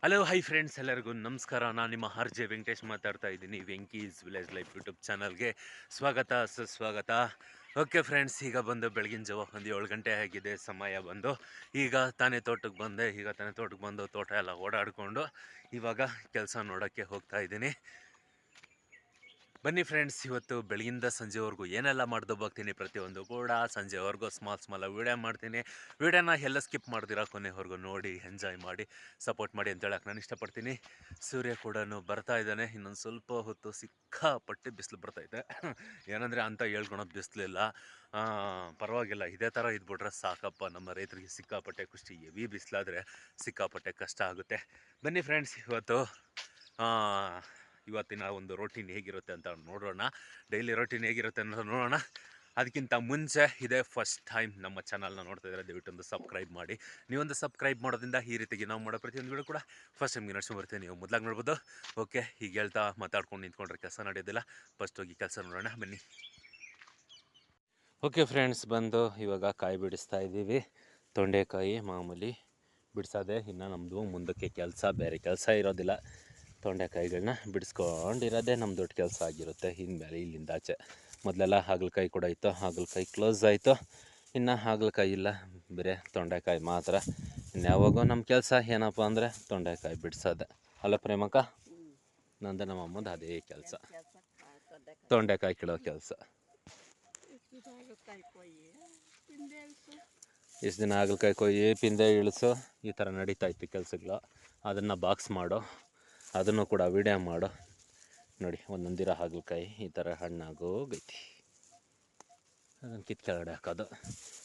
Hello hi friends, ಎಲ್ಲರಿಗೂ ನಮಸ್ಕಾರ. ನಾನು ನಿಮ್ಮ ಆರ್ ಜೆ ವೆಂಕಟೇಶ್ ಮಾತಾಡ್ತಾ ಇದ್ದೀನಿ. ವೆಂಕೀಸ್ ವಿಲೇಜ್ ಲೈಫ್ ಯೂಟ್ಯೂಬ್ ಚಾನಲ್ಗೆ ಸ್ವಾಗತ ಸುಸ್ವಾಗತ. ಓಕೆ ಫ್ರೆಂಡ್ಸ್, ಈಗ ಬಂದು ಬೆಳಗಿನ ಜಾವ ಒಂದು 7 ಗಂಟೆ ಆಗಿದೆ. ಸಮಯ ಬಂದು ಈಗ ತಾನೇ ತೋಟಕ್ಕೆ ಬಂದು ತೋಟ ಎಲ್ಲ ಓಡಾಡಿಕೊಂಡು ಇವಾಗ ಕೆಲಸ ನೋಡೋಕ್ಕೆ ಹೋಗ್ತಾ ಇದ್ದೀನಿ. ಬನ್ನಿ ಫ್ರೆಂಡ್ಸ್, ಇವತ್ತು ಬೆಳಗಿಂದ ಸಂಜೆವರೆಗೂ ಏನೆಲ್ಲ ಮಾಡ್ದು ಹೋಗ್ತೀನಿ ಪ್ರತಿಯೊಂದು ಕೂಡ ಸಂಜೆವರೆಗೂ ಸ್ಮಾಲ್ ವೀಡಿಯೋ ಮಾಡ್ತೀನಿ. ವೀಡಿಯೋನ ಎಲ್ಲ ಸ್ಕಿಪ್ ಮಾಡ್ದಿರಾ ಕೊನೆವರೆಗೂ ನೋಡಿ ಎಂಜಾಯ್ ಮಾಡಿ ಸಪೋರ್ಟ್ ಮಾಡಿ ಅಂತ ಹೇಳಕ್ಕೆ ನಾನು ಇಷ್ಟಪಡ್ತೀನಿ. ಸೂರ್ಯ ಕೂಡ ಬರ್ತಾ ಇದ್ದಾನೆ. ಇನ್ನೊಂದು ಸ್ವಲ್ಪ ಹೊತ್ತು ಸಿಕ್ಕಾಪಟ್ಟೆ ಬಿಸಿಲು ಬರ್ತೈತೆ. ಏನಂದರೆ ಅಂತ ಹೇಳ್ಕೊಳೋದು ಬಿಸಿಲಿಲ್ಲ, ಪರವಾಗಿಲ್ಲ. ಇದೇ ಥರ ಇದ್ಬಿಟ್ರೆ ಸಾಕಪ್ಪ. ನಮ್ಮ ರೈತರಿಗೆ ಸಿಕ್ಕಾಪಟ್ಟೆ ಖುಷಿ. ಹೆವಿ ಬಿಸಿಲಾದರೆ ಸಿಕ್ಕಾಪಟ್ಟೆ ಕಷ್ಟ ಆಗುತ್ತೆ. ಬನ್ನಿ ಫ್ರೆಂಡ್ಸ್, ಇವತ್ತಿನ ಒಂದು ರೋಟೀನ್ ಹೇಗಿರುತ್ತೆ ಅಂತ ನೋಡೋಣ. ಡೈಲಿ ರೋಟೀನ್ ಹೇಗಿರುತ್ತೆ ಅಂತ ನೋಡೋಣ. ಅದಕ್ಕಿಂತ ಮುಂಚೆ ಇದೇ ಫಸ್ಟ್ ಟೈಮ್ ನಮ್ಮ ಚಾನಲ್ನ ನೋಡ್ತಾ ಇದ್ದಾರೆ, ದಯವಿಟ್ಟು ಸಬ್ಸ್ಕ್ರೈಬ್ ಮಾಡಿ. ನೀವೊಂದು ಸಬ್ಸ್ಕ್ರೈಬ್ ಮಾಡೋದ್ರಿಂದ ಈ ರೀತಿಗೆ ನಾವು ಮಾಡೋ ಪ್ರತಿಯೊಂದು ವಿಡಿಯೋ ಕೂಡ ಫಸ್ಟ್ ಟೈಮ್ಗೆ ನಡ್ಸ್ಕೊಂಡು ಬರ್ತೀನಿ. ನೀವು ಮೊದಲಾಗಿ ನೋಡ್ಬೋದು. ಓಕೆ, ಈಗ ಹೇಳ್ತಾ ಮಾತಾಡ್ಕೊಂಡು ನಿಂತ್ಕೊಂಡ್ರೆ ಕೆಲಸ ನಡೆಯೋದಿಲ್ಲ. ಫಸ್ಟ್ ಹೋಗಿ ಕೆಲಸ ನೋಡೋಣ ಬನ್ನಿ. ಓಕೆ ಫ್ರೆಂಡ್ಸ್, ಬಂದು ಇವಾಗ ಕಾಯಿ ಬಿಡಿಸ್ತಾ ಇದ್ದೀವಿ. ತೊಂಡೆಕಾಯಿ ಮಾಮೂಲಿ ಬಿಡಿಸೋದೆ. ಇನ್ನು ನಮ್ಮದು ಮುಂದಕ್ಕೆ ಬೇರೆ ಕೆಲಸ ಇರೋದಿಲ್ಲ. ತೊಂಡೆಕಾಯಿಗಳನ್ನ ಬಿಡಿಸ್ಕೊಂಡಿರೋದೇ ನಮ್ಮ ದೊಡ್ಡ ಕೆಲಸ ಆಗಿರುತ್ತೆ. ಇನ್ಮೇಲೆ ಇಲ್ಲಿಂದ ಆಚೆ ಮೊದಲೆಲ್ಲ ಹಾಗಲಕಾಯಿ ಕೂಡ ಇತ್ತು, ಹಾಗಲಕಾಯಿ ಕ್ಲೋಸ್ ಆಯಿತು. ಇನ್ನು ಹಾಗಲಕಾಯಿ ಇಲ್ಲ, ಬರೀ ತೊಂಡೆಕಾಯಿ ಮಾತ್ರ. ಇನ್ಯಾವಾಗೋ ನಮ್ಮ ಕೆಲಸ ಏನಪ್ಪ ಅಂದರೆ ತೊಂಡೆಕಾಯಿ ಬಿಡಿಸೋದೆ ಅಲ್ಲ ಪ್ರೇಮಕ್ಕ? ನಂದು ನಮ್ಮ ಅಮ್ಮದು ಅದೇ ಕೆಲಸ, ತೊಂಡೆಕಾಯಿ ಕೀಳೋ ಕೆಲಸ. ಇಷ್ಟು ದಿನ ಹಾಗಲಕಾಯಿ ಕೊಯ್ಯಿ, ಪಿಂದೆ ಇಳಿಸು, ಈ ಥರ ನಡೀತಾ ಇತ್ತು ಕೆಲಸಗಳು. ಅದನ್ನು ಬಾಕ್ಸ್ ಮಾಡೋ, ಅದನ್ನು ಕೂಡ ವಿಡಿಯೋ ಮಾಡೋ. ನೋಡಿ, ಒಂದೊಂದಿರ ಹಾಗಲಕಾಯಿ ಈ ಥರ ಹಣ್ಣಾಗೋಗೈತಿ. ಅದನ್ನು ಕೆಳಗಡೆ ಹಾಕೋದು.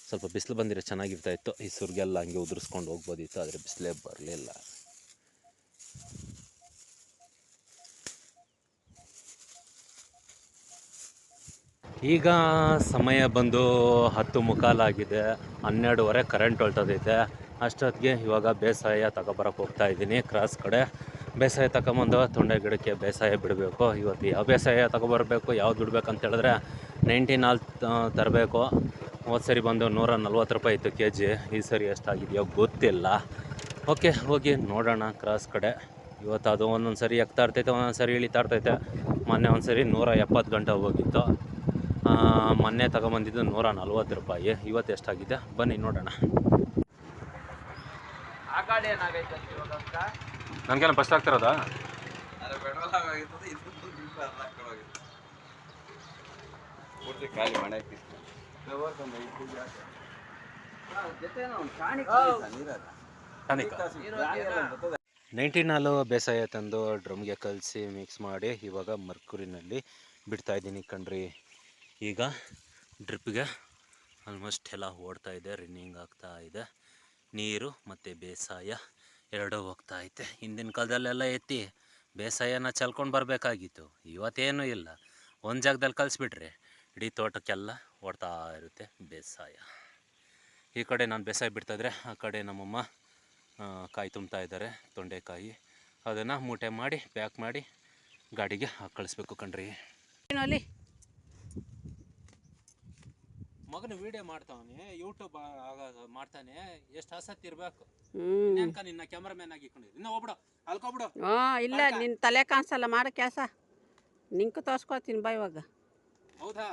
ಸ್ವಲ್ಪ ಬಿಸಿಲು ಬಂದಿರೋ ಚೆನ್ನಾಗಿರ್ತಾಯಿತ್ತು. ಈ ಸುರ್ಗೆಲ್ಲ ಹಂಗೆ ಉದುರಿಸ್ಕೊಂಡು ಹೋಗ್ಬೋದಿತ್ತು, ಆದರೆ ಬಿಸಿಲೇ ಬರಲಿಲ್ಲ. ಈಗ ಸಮಯ ಬಂದು 10:15 ಆಗಿದೆ. 12:15 ಕರೆಂಟ್ ಹೊಲ್ಟೋದೈತೆ. ಅಷ್ಟೊತ್ತಿಗೆ ಇವಾಗ ಬೇಸಾಯ ತಗೊಬರಕ್ಕೆ ಹೋಗ್ತಾ ಇದ್ದೀನಿ. ಕ್ರಾಸ್ ಕಡೆ ಬೇಸಾಯ ತಗೊಂಬಂದು ತೊಂಡೆ ಗಿಡಕ್ಕೆ ಬೇಸಾಯ ಬಿಡಬೇಕು. ಇವತ್ತು ಯಾವ ಬೇಸಾಯ ತಗೊಬರ್ಬೇಕು, ಯಾವ್ದು ಬಿಡ್ಬೇಕು ಅಂತ ಹೇಳಿದ್ರೆ 19 ಹಾಲು ತರಬೇಕು. ಹೋದ ಸರಿ ಬಂದು 140 ರೂಪಾಯಿ ಇತ್ತು kg. ಈ ಸರಿ ಎಷ್ಟಾಗಿದೆಯೋ ಗೊತ್ತಿಲ್ಲ. ಓಕೆ, ಹೋಗಿ ನೋಡೋಣ ಕ್ರಾಸ್ ಕಡೆ. ಇವತ್ತು ಅದು ಒಂದೊಂದು ಸರಿ ಎಕ್ತಾ ಇರ್ತೈತೆ, ಒಂದೊಂದು ಸರಿ ಇಳಿತಾ ಇರ್ತೈತೆ. ಮೊನ್ನೆ ಒಂದು ಸರಿ 170 ಗಂಟೆ ಹೋಗಿತ್ತು. ಮೊನ್ನೆ ತಗೊಂಬಂದಿದ್ದು 140 ರೂಪಾಯಿ. ಇವತ್ತು ಎಷ್ಟಾಗಿದೆ ಬನ್ನಿ ನೋಡೋಣ. ನನಗೇನು ಫಸ್ಟ್ ಆಗ್ತಿರೋದಾ? ಹಾಲು ಬೇಸಾಯ ತಂದು ಡ್ರಮ್ಗೆ ಕಲಸಿ ಮಿಕ್ಸ್ ಮಾಡಿ ಇವಾಗ ಮರ್ಕುರಿನಲ್ಲಿ ಬಿಡ್ತಾಯಿದ್ದೀನಿ ಕಣ್ರಿ. ಈಗ ಡ್ರಿಪ್ಗೆ ಆಲ್ಮೋಸ್ಟ್ ಎಲ್ಲ ಓಡ್ತಾ ಇದೆ, ರನ್ನಿಂಗ್ ಆಗ್ತಾ ಇದೆ. ನೀರು ಮತ್ತು ಬೇಸಾಯ ಎರಡೂ ಹೋಗ್ತಾ ಐತೆ. ಹಿಂದಿನ ಕಾಲದಲ್ಲೆಲ್ಲ ಎತ್ತಿ ಬೇಸಾಯನ ಚಲ್ಕೊಂಡು ಬರಬೇಕಾಗಿತ್ತು. ಇವತ್ತೇನೂ ಇಲ್ಲ, ಒಂದು ಜಾಗದಲ್ಲಿ ಕಲಿಸ್ಬಿಟ್ರೆ ಇಡೀ ತೋಟಕ್ಕೆಲ್ಲ ಓಡ್ತಾ ಇರುತ್ತೆ ಬೇಸಾಯ. ಈ ಕಡೆ ನಾನು ಬೇಸಾಯ ಬಿಡ್ತಾಯಿದ್ರೆ ಆ ಕಡೆ ನಮ್ಮಮ್ಮ ಕಾಯಿ ತುಂಬ್ತಾ ಇದ್ದಾರೆ, ತೊಂಡೆಕಾಯಿ. ಅದನ್ನು ಮೂಟೆ ಮಾಡಿ ಪ್ಯಾಕ್ ಮಾಡಿ ಗಾಡಿಗೆ ಹಾಕಿ ಕಳಿಸ್ಬೇಕು ಕಣ್ರಿ. ಮಗನ ವಿಡಿಯೋ ಮಾಡ್ತಾವನೆ, ಯೂಟ್ಯೂಬ್ ಮಾಡ್ತಾನೆ. ಎಷ್ಟು ಆಸಕ್ತಿ ಇರಬೇಕು. ನಿನ್ನ ಕ್ಯಾಮ್ರಾಮ್ಯಾನ್ ಆಗಿಕೊಂಡಿದ್ರಿ. ಇನ್ನ ಹೋಗ್ಬಿಡು, ಅಲ್ಕೋಬಿಡು. ಇಲ್ಲ, ನಿನ್ನ ತಲೆ ಕಾಣಿಸಲ್ಲ, ಮಾಡೋ ಕೆಲಸ ನಿಂಕು ತೋರ್ಸ್ಕೊತೀನಿ ಬಾ ಇವಾಗ. ಹೌದಾ?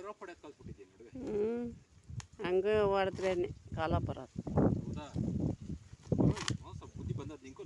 ರೋಪ್ ಹೊಡೆಯೋದು ಕಲ್ತ್ಬಿಟ್ಟಿದ್ದೀನಿ ನೋಡಿ. ಹಂಗೆ ಹೊಡೆದ್ರೇನೆ ಕಾಲ ಬರೋದು. ಹೌದಾ? ಸ್ವಲ್ಪ ಬುದ್ಧಿ ಬಂದದ್ದು ನಿಂಗೂ.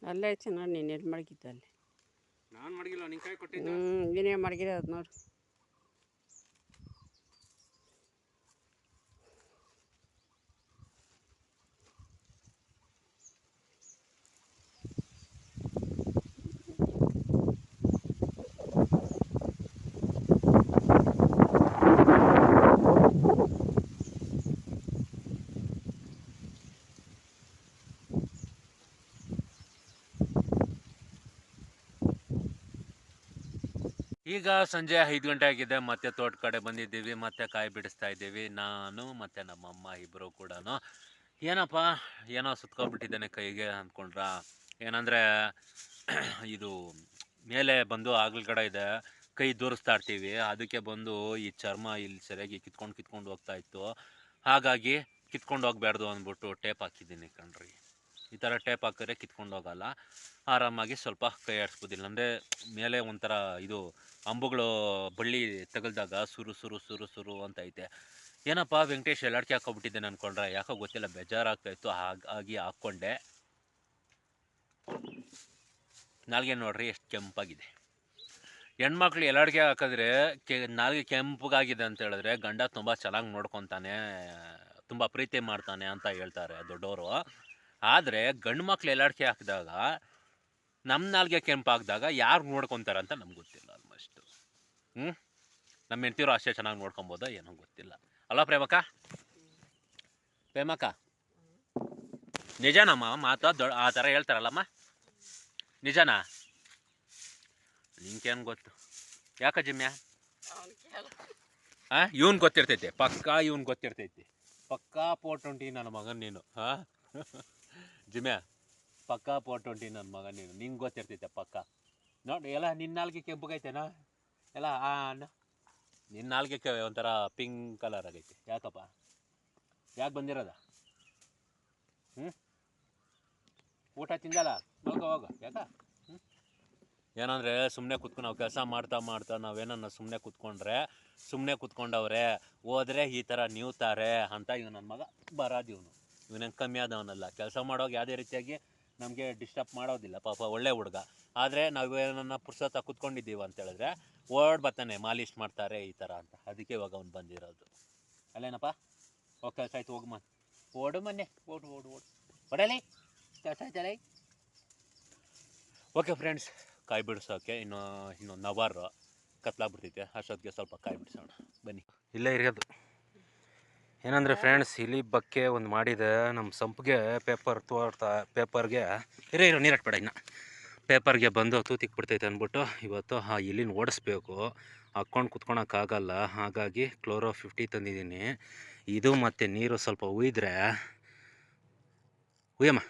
ಅಲ್ಲೇ ಐತೆ ನೋಡಿ, ನೀನು ಎಲ್ಲಿ ಮಡಗಿದ್ದ ಅಲ್ಲಿ. ನಾನು ಮಡಗಿಲ್ಲ, ನಿನ್ನ ಕೈ ಕೊಟ್ಟಿದ್ದು. ನೀನೇ ಮಡಗಿರೋದು ನೋಡು. ಈಗ ಸಂಜೆ 5 ಗಂಟೆ ಆಗಿದೆ, ಮತ್ತೆ ತೋಟ ಕಡೆ ಬಂದಿದ್ದೀವಿ, ಮತ್ತೆ ಕಾಯಿ ಬಿಡಿಸ್ತಾ ಇದ್ದೀವಿ ನಾನು ಮತ್ತೆ ನಮ್ಮಮ್ಮ ಇಬ್ಬರು ಕೂಡ. ಏನಪ್ಪ ಏನೋ ಸುತ್ಕೊಬಿಟ್ಟಿದ್ದೇನೆ ಕೈಗೆ ಅಂದ್ಕೊಂಡ್ರ. ಏನಂದರೆ ಇದು ಮೇಲೆ ಬಂದು ಆಗಲ್ಗಡೆ ಇದೆ, ಕೈ ದೂರಿಸ್ತಾ ಇರ್ತೀವಿ, ಅದಕ್ಕೆ ಬಂದು ಈ ಚರ್ಮ ಇಲ್ಲಿ ಸರಿಯಾಗಿ ಕಿತ್ಕೊಂಡು ಹೋಗ್ತಾ ಇತ್ತು. ಹಾಗಾಗಿ ಕಿತ್ಕೊಂಡು ಹೋಗ್ಬಾರ್ದು ಅಂದ್ಬಿಟ್ಟು ಟೇಪ್ ಹಾಕಿದ್ದೀನಿ ಕಣ್ರಿ. ಈ ಥರ ಟೇಪ್ ಹಾಕಿದ್ರೆ ಕಿತ್ಕೊಂಡು ಹೋಗಲ್ಲ, ಆರಾಮಾಗಿ ಸ್ವಲ್ಪ ಕೈ ಆಡಿಸ್ಬೋದಿಲ್ಲ. ಅಂದರೆ ಮೇಲೆ ಒಂಥರ ಇದು ಅಂಬುಗಳು ಬಳ್ಳಿ ತಗಲ್ದಾಗ ಸುರು ಸುರು ಸುರು ಸುರು ಅಂತ ಐತೆ. ಏನಪ್ಪ ವೆಂಕಟೇಶ್ ಎಲ್ಲಾಡ್ಕೆ ಹಾಕೊಬಿಟ್ಟಿದ್ದೇನೆ ಅಂದ್ಕೊಂಡ್ರೆ, ಯಾಕೋ ಗೊತ್ತಿಲ್ಲ, ಬೇಜಾರಾಗ್ತಾಯಿತ್ತು, ಹಾಗಾಗಿ ಹಾಕ್ಕೊಂಡೆ. ನಾಲ್ಗೆ ನೋಡ್ರಿ ಎಷ್ಟು ಕೆಂಪಾಗಿದೆ. ಹೆಣ್ಮಕ್ಳು ಎಲ್ಲಾಡ್ಕೆ ಹಾಕಿದ್ರೆ ನಾಲ್ಗೆ ಕೆಂಪಗಾಗಿದೆ ಅಂತ ಹೇಳಿದ್ರೆ ಗಂಡ ತುಂಬ ಚೆನ್ನಾಗಿ ನೋಡ್ಕೊತಾನೆ, ತುಂಬ ಪ್ರೀತಿ ಮಾಡ್ತಾನೆ ಅಂತ ಹೇಳ್ತಾರೆ ದೊಡ್ಡವರು. ಆದರೆ ಗಂಡು ಮಕ್ಳು ಎಲ್ಲಾಡ್ಕೆ ಹಾಕಿದಾಗ ನಮ್ಮ ನಾಲ್ಗೆ ಕೆಂಪಾಗಿದಾಗ ಯಾರು ನೋಡ್ಕೊತಾರೆ ಅಂತ ನಮ್ಗೆ ಗೊತ್ತಿಲ್ಲ ಆಲ್ಮೋಸ್ಟು. ನಮ್ಮ ಹೆಂಡ್ತಿರು ಅಷ್ಟೇ ಚೆನ್ನಾಗಿ ನೋಡ್ಕೊಬೋದೋ ಏನೋ ಗೊತ್ತಿಲ್ಲ. ಅಲ್ಲ ಪ್ರೇಮಕ್ಕ? ನಿಜನಮ್ಮ ಮಾತು ಆ ಥರ ಹೇಳ್ತಾರಲ್ಲಮ್ಮ, ನಿಜನಾ? ನಿಂಗೇನು ಗೊತ್ತು? ಯಾಕ ಜಿಮ್ಯಾ? ಇವನ್ ಗೊತ್ತಿರ್ತೈತೆ ಪಕ್ಕಾ, ಇವನ್ ಗೊತ್ತಿರ್ತೈತಿ ಪಕ್ಕಾ 420 ನನ್ನ ಮಗನ್ ನೀನು. ಜಿಮ್ಯಾ ಪಕ್ಕಾ 420 ನನ್ನ ಮಗನ್ ನೀನು, ನಿಂಗೆ ಗೊತ್ತಿರ್ತೈತೆ ಪಕ್ಕಾ. ನೋಡಿ ಎಲ್ಲ ನಿನ್ನ ನಾಲ್ಗೆ ಕೆಂಪಗೈತೆನಾ ಎಲ್ಲ? ನಿನ್ನ ನಾಲ್ಗೆ ಒಂಥರ ಪಿಂಕ್ ಕಲರ್ ಆಗೈತೆ. ಯಾಕಪ್ಪ? ಯಾಕೆ ಬಂದಿರೋದ? ಊಟ ತಿಂದಲ್ಲ? ಹೋಗ ಯಾಕ? ಏನಂದರೆ ಸುಮ್ಮನೆ ಕುತ್ಕೊಂಡು ನಾವು ಕೆಲಸ ಮಾಡ್ತಾ ನಾವೇನನ್ನ ಸುಮ್ಮನೆ ಕುತ್ಕೊಂಡವ್ರೆ ಹೋದರೆ ಈ ಥರ ನೀವ್ತಾರೆ ಅಂತ ಇವ್ ನನ್ನ ಮಗ ಬರೋದು. ಇವನೇನು ಕಮ್ಮಿ ಆದವನಲ್ಲ, ಕೆಲಸ ಮಾಡೋವಾಗ ಯಾವುದೇ ರೀತಿಯಾಗಿ ನಮಗೆ ಡಿಸ್ಟರ್ಬ್ ಮಾಡೋದಿಲ್ಲ ಪಾಪ, ಒಳ್ಳೆ ಹುಡುಗ. ಆದರೆ ನಾವೇನನ್ನ ಪುರ್ಸೊತ್ತ ಕುತ್ಕೊಂಡಿದ್ದೀವಿ ಅಂತೇಳಿದ್ರೆ ಓಡ್ ಬರ್ತಾನೆ, ಮಾಲೀಶ್ ಮಾಡ್ತಾರೆ ಈ ಥರ ಅಂತ. ಅದಕ್ಕೆ ಇವಾಗ ಅವ್ನು ಬಂದಿರೋದು. ಅಲ್ಲೇನಪ್ಪ? ಹೋಗಿ ಕೆಲಸ ಆಯ್ತು, ಹೋಗಮ್ಮ, ಓಡು ಮೊನ್ನೆ ಓಡು ಹೊಡಲಿ, ಕೆಲಸ ಆಯ್ತಲ್ಲ. ಓಕೆ ಫ್ರೆಂಡ್ಸ್, ಕಾಯಿ ಬಿಡಿಸೋಕ್ಕೆ ಇನ್ನೊಂದು ಅವರ್ ಕತ್ಲಾಗ್ಬಿಡ್ತೈತೆ, ಅಷ್ಟೊತ್ತಿಗೆ ಸ್ವಲ್ಪ ಕಾಯಿ ಬಿಡಿಸೋಣ ಬನ್ನಿ. ಇಲ್ಲೇ ಇರೋದು ಏನಂದರೆ ಫ್ರೆಂಡ್ಸ್, ಇಲ್ಲಿ ಬಕ್ಕೆ ಒಂದು ಮಾಡಿದೆ ನಮ್ಮ ಸಂಪಿಗೆ ಪೇಪರ್ಗೆ ಇರೋ ನೀರಟ್ಬೇಡ ಇನ್ನು, ಪೇಪರ್ಗೆ ಬಂದು ತೂತಿಕ್ಬಿಡ್ತೈತೆ ಅಂದ್ಬಿಟ್ಟು ಇವತ್ತು ಇಲ್ಲಿನ ಓಡಿಸ್ಬೇಕು, ಹಾಕ್ಕೊಂಡು ಕುತ್ಕೊಳಕ್ಕಾಗಲ್ಲ. ಹಾಗಾಗಿ ಕ್ಲೋರೋ 50 ತಂದಿದ್ದೀನಿ. ಇದು ಮತ್ತು ನೀರು ಸ್ವಲ್ಪ ಉಯ್ದ್ರೆ, ಉಯ್ಯಮ್ಮ,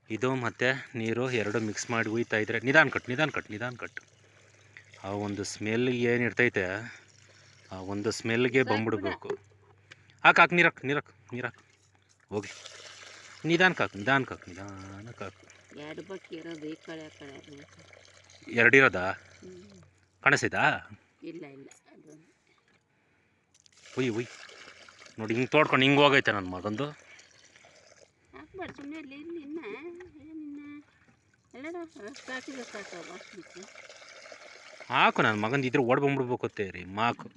ಇದು ಮತ್ತು ನೀರು ಎರಡು ಮಿಕ್ಸ್ ಮಾಡಿ ಉಯ್ತಾ ಇದ್ರೆ ನಿಧಾನ ಕಟ್ಟು ಆ ಒಂದು ಸ್ಮೆಲ್ ಏನಿರ್ತೈತೆ, ಆ ಒಂದು ಸ್ಮೆಲ್ಗೆ ಬಂದ್ಬಿಡ್ಬೇಕು. ಹಾಕು ನೀರಾಕು ಹೋಗಿ, ನಿಧಾನಕ್ಕೆ ಹಾಕು. ಎರಡಿರೋದಾ? ಕಾಣಿಸ್ತೈತಾ? ಇಲ್ಲ ಉಯ್ ನೋಡಿ, ಹಿಂಗೆ ತೋಡ್ಕೊಂಡು ಹಿಂಗೆ ಹೋಗೈತೆ ನನ್ನ ಮಗಂದು. ಹಾಕು ನನ್ನ ಮಗಂದು, ಇದ್ರೆ ಓಡ್ ಬಂದ್ಬಿಡ್ಬೇಕತ್ತೆ ರೀ ಮಾಕು.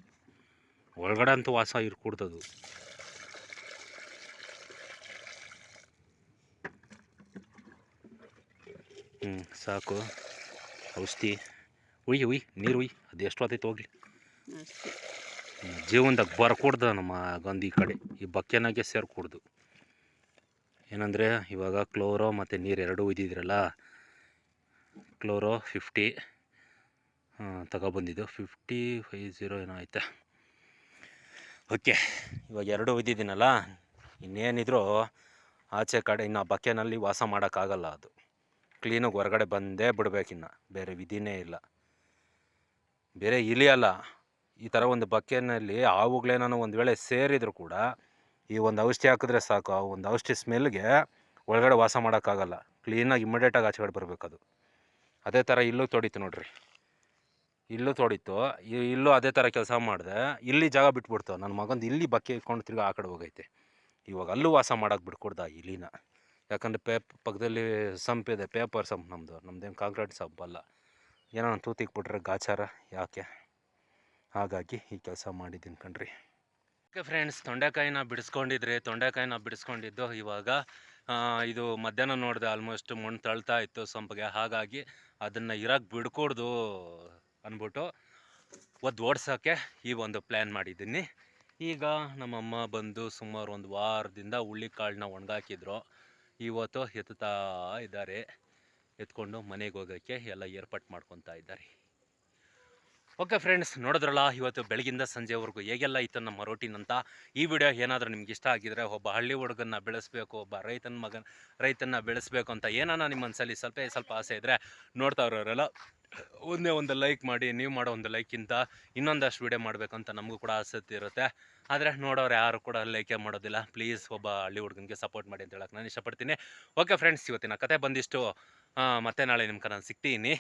ಒಳಗಡೆ ಅಂತೂ ವಾಸ ಇರ್ಕೂಡ್ದದು. ಸಾಕು, ಔಷಧಿ ಉಯ್ ನೀರು ಅದು ಎಷ್ಟು ಹೊತ್ತೈತೆ ಹೋಗ್ಲಿ. ಜೀವನದಾಗ ಬರ್ಕೂಡ್ದು ನಮ್ಮ ಗಂದು ಈ ಕಡೆ ಈ ಬಕ್ಕೆನಾಗೆ ಸೇರ್ಕೂಡ್ದು. ಏನಂದರೆ ಇವಾಗ ಕ್ಲೋರೋ ಮತ್ತು ನೀರು ಎರಡೂ ಇದ್ದಿದ್ರಲ್ಲ, ಕ್ಲೋರೋ 50 ತಗೊಬಂದಿದ್ದು 50 ಏನೋ ಐತೆ. ಓಕೆ, ಇವಾಗ ಎರಡೂ ಇದ್ದಿದ್ದೀನಲ್ಲ, ಇನ್ನೇನಿದ್ರು ಆಚೆ ಕಡೆ ಇನ್ನು ಬಕ್ಕೆನಲ್ಲಿ ವಾಸ ಮಾಡೋಕ್ಕಾಗಲ್ಲ. ಅದು ಕ್ಲೀನಾಗಿ ಹೊರಗಡೆ ಬಂದೇ ಬಿಡ್ಬೇಕಿನ್ನು, ಬೇರೆ ವಿಧಿನೇ ಇಲ್ಲ. ಬೇರೆ ಇಲಿಯಲ್ಲ, ಈ ಥರ ಒಂದು ಬಕ್ಕೆನಲ್ಲಿ ಆವುಗಳೇನೋ ಒಂದು ವೇಳೆ ಸೇರಿದ್ರು ಕೂಡ ಈ ಒಂದು ಔಷಧಿ ಹಾಕಿದ್ರೆ ಸಾಕು, ಆ ಒಂದು ಔಷಧಿ ಸ್ಮೆಲ್ಗೆ ಒಳಗಡೆ ವಾಸ ಮಾಡೋಕ್ಕಾಗಲ್ಲ. ಕ್ಲೀನಾಗಿ ಇಮ್ಮಿಡಿಯೇಟಾಗಿ ಆಚೆಗಡೆ ಬರಬೇಕದು. ಅದೇ ಥರ ಇಲ್ಲೂ ತೊಡಿತು ನೋಡ್ರಿ, ಇಲ್ಲೂ ತೊಡಿತು, ಇಲ್ಲೂ ಅದೇ ಥರ ಕೆಲಸ ಮಾಡಿದೆ. ಇಲ್ಲಿ ಜಾಗ ಬಿಟ್ಬಿಡ್ತು ನನ್ನ ಮಗಂದು, ಇಲ್ಲಿ ಬಕ್ಕೆ ಇಟ್ಕೊಂಡು ತಿರ್ಗಿ ಆ ಕಡೆ ಹೋಗೈತೆ. ಇವಾಗ ಅಲ್ಲೂ ವಾಸ ಮಾಡೋಕೆ ಬಿಟ್ಕೊಡ್ದ ಇಲಿನ. ಯಾಕಂದರೆ ಪಕ್ಕದಲ್ಲಿ ಸಂಪ್ ಇದೆ, ಪೇಪರ್ ಸಂಪ್ ನಮ್ಮದೇನು ಕಾಂಕ್ರೀಟ್ ಸಂಪ್ ಅಲ್ಲ. ಏನೋ ತೂತಿಕ್ಬಿಟ್ರೆ ಗಾಚಾರ ಯಾಕೆ, ಹಾಗಾಗಿ ಈ ಕೆಲಸ ಮಾಡಿದ್ದೀನಿ ಕಣ್ರಿ. ಓಕೆ ಫ್ರೆಂಡ್ಸ್, ತೊಂಡೆಕಾಯಿನ ಬಿಡಿಸ್ಕೊಂಡಿದ್ದು ಇವಾಗ ಇದು ಮಧ್ಯಾಹ್ನ ನೋಡಿದೆ, ಆಲ್ಮೋಸ್ಟ್ ಮಣ್ಣು ತಳ್ತಾ ಇತ್ತು ಸಂಪಿಗೆ. ಹಾಗಾಗಿ ಅದನ್ನು ಇರಕ್ಕೆ ಬಿಡ್ಕೊಡ್ದು ಅಂದ್ಬಿಟ್ಟು ಓಡಿಸೋಕ್ಕೆ ಈ ಒಂದು ಪ್ಲ್ಯಾನ್ ಮಾಡಿದ್ದೀನಿ. ಈಗ ನಮ್ಮಮ್ಮ ಬಂದು ಸುಮಾರು ಒಂದು ವಾರದಿಂದ ಹುಳ್ಳಿಕಾಳನ್ನ ಒಣಗಾಕಿದ್ರು. ಇವತ್ತು ಎತ್ತುತ್ತಾ ಇದ್ದಾರೆ, ಎತ್ಕೊಂಡು ಮನೆಗೆ ಹೋಗೋಕ್ಕೆ ಎಲ್ಲ ಏರ್ಪಾಟ್ ಮಾಡ್ಕೊತಾ ಇದ್ದಾರೆ. ಓಕೆ ಫ್ರೆಂಡ್ಸ್, ನೋಡಿದ್ರಲ್ಲ ಇವತ್ತು ಬೆಳಗಿಂದ ಸಂಜೆವರೆಗೂ ಹೇಗೆಲ್ಲ ಇತ್ತು ನಮ್ಮ ರೋಟೀನ್ ಅಂತ. ಈ ವಿಡಿಯೋ ಏನಾದರೂ ನಿಮ್ಗೆ ಇಷ್ಟ ಆಗಿದ್ರೆ, ಒಬ್ಬ ಹಳ್ಳಿ ಹುಡುಗನ್ನ ಬೆಳೆಸಬೇಕು, ಒಬ್ಬ ರೈತನ್ನ ಬೆಳೆಸಬೇಕು ಅಂತ ಏನಾನ ನಿಮ್ಮ ಮನಸ್ಸಲ್ಲಿ ಸ್ವಲ್ಪ ಆಸೆ ಇದ್ದರೆ, ನೋಡ್ತಾ ಇರೋರೆಲ್ಲ ಒಂದು ಲೈಕ್ ಮಾಡಿ. ನೀವು ಮಾಡೋ ಒಂದು ಲೈಕಿಂತ ಇನ್ನೊಂದಷ್ಟು ವಿಡಿಯೋ ಮಾಡಬೇಕಂತ ನಮಗೂ ಕೂಡ ಆಸಕ್ತಿ ಇರುತ್ತೆ. ಆದರೆ ನೋಡೋರು ಯಾರು ಕೂಡ ಲೈಕೇ ಮಾಡೋದಿಲ್ಲ. ಪ್ಲೀಸ್ ಒಬ್ಬ ಹಳ್ಳಿ ಹುಡುಗನಿಗೆ ಸಪೋರ್ಟ್ ಮಾಡಿ ಅಂತ ಹೇಳಕ್ಕೆ ನಾನು ಇಷ್ಟಪಡ್ತೀನಿ. ಓಕೆ ಫ್ರೆಂಡ್ಸ್, ಇವತ್ತಿನ ಕತೆ ಬಂದಿಷ್ಟು. ಮತ್ತೆ ನಾಳೆ ನಿಮ್ಮ ನಾನು ಸಿಗ್ತೀನಿ.